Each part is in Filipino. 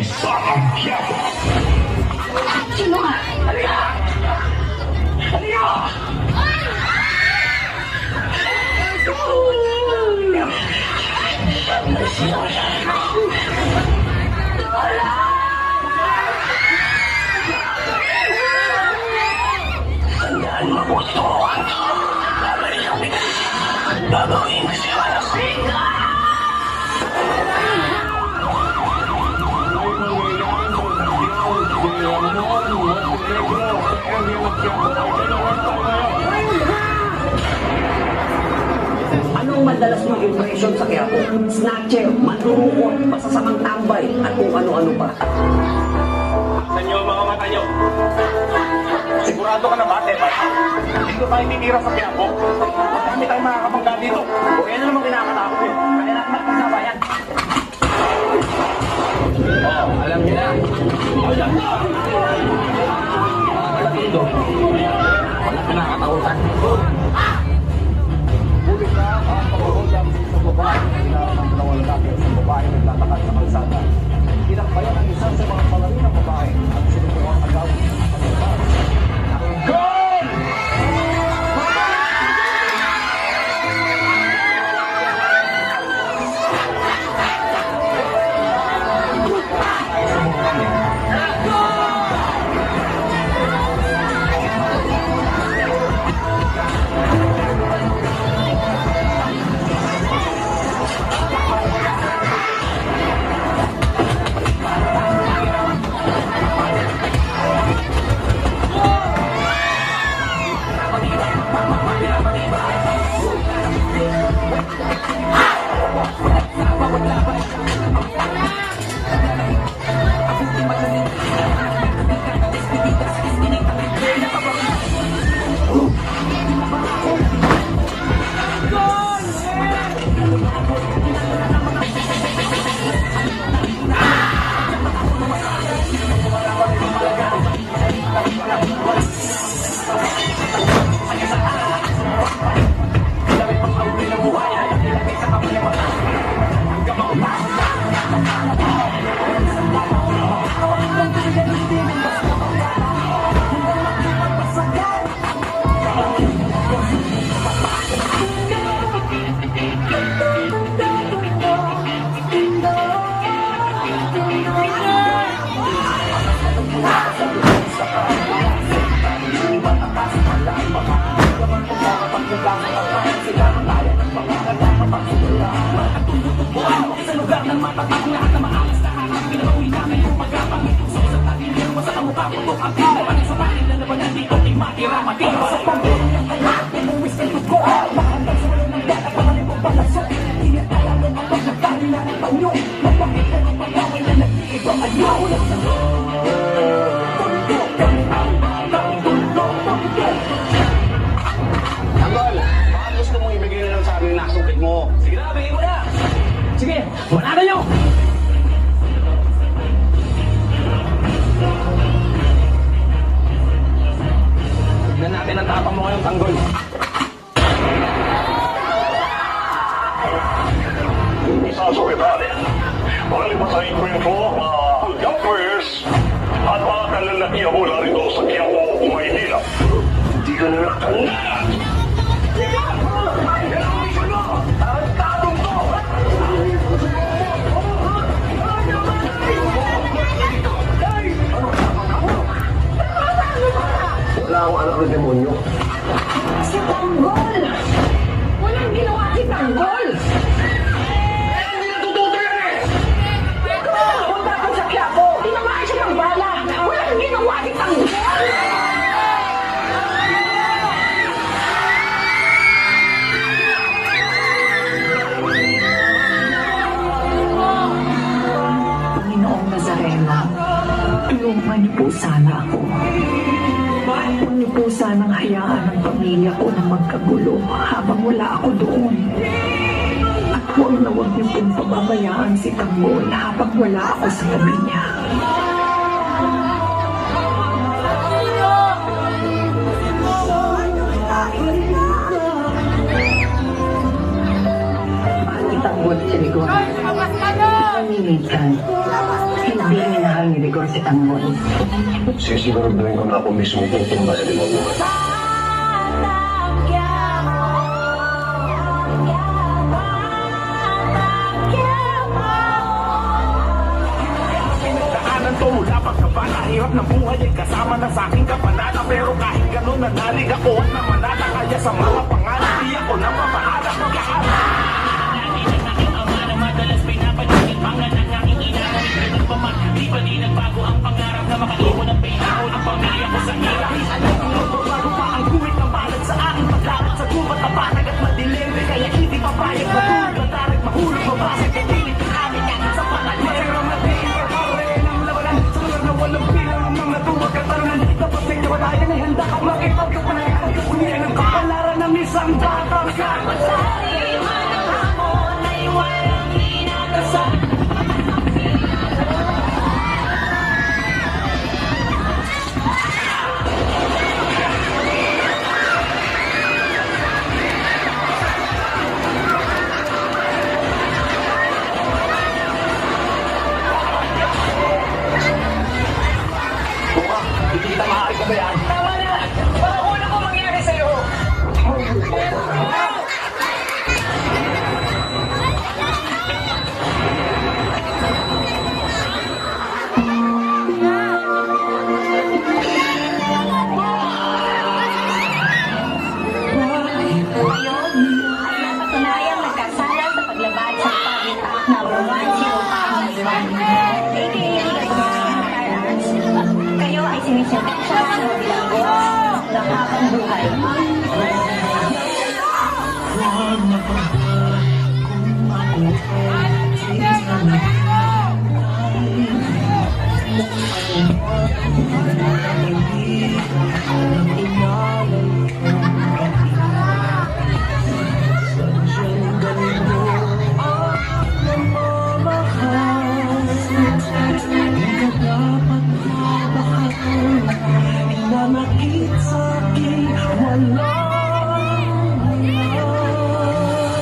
Isa ang Quiapo. Sino ka? Halika! Halika! Tandaan mabuti ito. Babalik ang bigas. Babawin ko siya, anak ko. Anong madalas mong impression sa Quiapo? Snatcher, manurukot, masasamang tambay, at kung ano-ano pa. Sa inyo mga mata nyo. Sigurado ka na ba, Tepa? Dito tayo titira sa Quiapo. Marami tayong makakabangga dito. O yan na naman kinakatakot yun. Kaya natin magpagsabayan. Oh, alam niyo na. Alam na! Wala dito. Wala kinakatakutan. Bulit na ang pag-uudam sa babae. Kailangan ng dalawang lalaki sa babae nagtatakad sa kalsada. Kinakbayan ang isa sa mga palarin ng babae at sinubukan agawin ang kanilang. Goal! Tanggol, baka gusto mong ibigay na lang sa akin yung nasungkit mo. Sige na, bigay mo na! Sige, wala na nyo! Tignan natin ang tapang mo ngayong tanggol. Isa sa kibarin. Palipasahin ko ito, mga Quiapers at mga kalalakihan mula rito sa Quiapo, Maynila. Hindi ka na nakatanda. Wala akong anak ng demonyo. Si Tanggol! Walang ginawa si Tanggol! Hindi natututo yan eh! Punta ko sa Quiapo! Tinamaan siya ng bala! Walang ginawa si Tanggol! Panginoong Nazareno, tulungan niyo po sana ako. Huwag niyo po sanang hayaan ang pamilya ko na magkagulo habang wala ako doon. At huwag niyo pong pababayaan si Tanggol habang wala ako sa tabi niya. Bakit Tanggol, Sirigon? Nangingitan. Hindi minahal ni Rigor si Tanggol. Sisiguraduhin ko na ako mismo tutumba sa limang buwan. Daanan to mula pagkabata, hirap ng buhay ay kasama na sa aking kapanata. Pero kahit ganun nanalig ako at namanata, kaya sa mga pangalan di ako napapahala pag-aaral. Bago pa ang guwit ng balag sa aking paglaban sa gubat na panag at madilim, kaya hindi papayag matulog na tarig mahulog mabasag kay pilit ng aming sa panag. Mayroong natin pagkawin ng labanan sa lugar na walang bilang ng mga tuwag katalunan. Dapat sa inyo walayan ay handa kang makipagkapanayan. Uniyan ng kapalaran ng isang batang kapatid. Hindi kita maaari ka ba yan? Tama na! Parang una ko mangyari sa'yo! Kayo ay napatunayang nagkasala sa paglabag sa Public Act No. 10591. Kayo ay sinisintensya ng bilanggo ng habang buhay.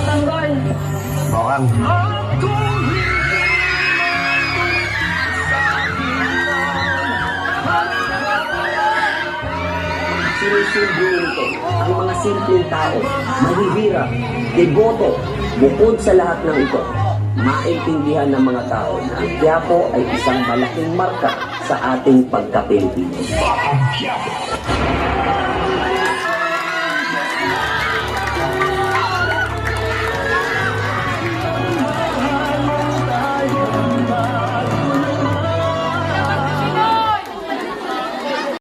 Tanggol! Bakang, Sinusundo nito ang mga simpleng tao, mahihirap, deboto, bukod sa lahat ng ito. Maintindihan ng mga tao na ang Quiapo ay isang malaking marka sa ating pagka-Pilipino. Bakang Quiapo.